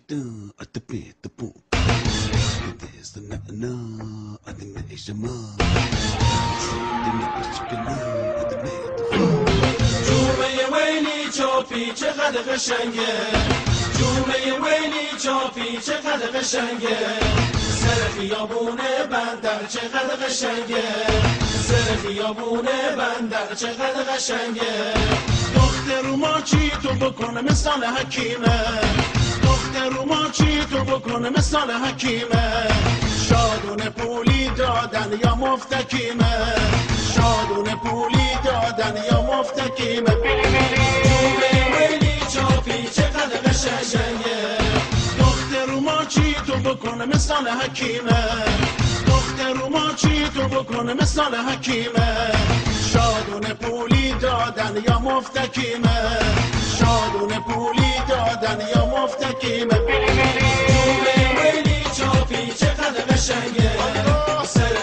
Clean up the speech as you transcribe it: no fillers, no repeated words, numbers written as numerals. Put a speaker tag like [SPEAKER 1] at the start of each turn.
[SPEAKER 1] dun, at the pit, the boom. There's the na, at the measurement. The next chicken, at the bed.
[SPEAKER 2] جومه ویلی چاپی چقدر قشنگه، جومه ویلی چاپی چقدر قشنگه، سر خیابون بندر چقدر قشنگه، سر خیابون بندر چقدر قشنگه. دختر ما چی تو بکنه مثال حکیمه، دختر ما چی تو بکنه مثال حکیمه، شادون پولی دادن یا مفتکیمه، شادون پولی دادن یا مفتکیمه. جومه ویلی چاپی چقدر قشنگه، دختر ما چی تو بکنه مثال حکیمه، دختر ما چی تو بکنه مثال حکیمه، شادون پولی دادن یا مفتکیمه، شادون پولی دادن یا مفتکیمه. جومه ویلی چاپی چقدر قشنگه، سر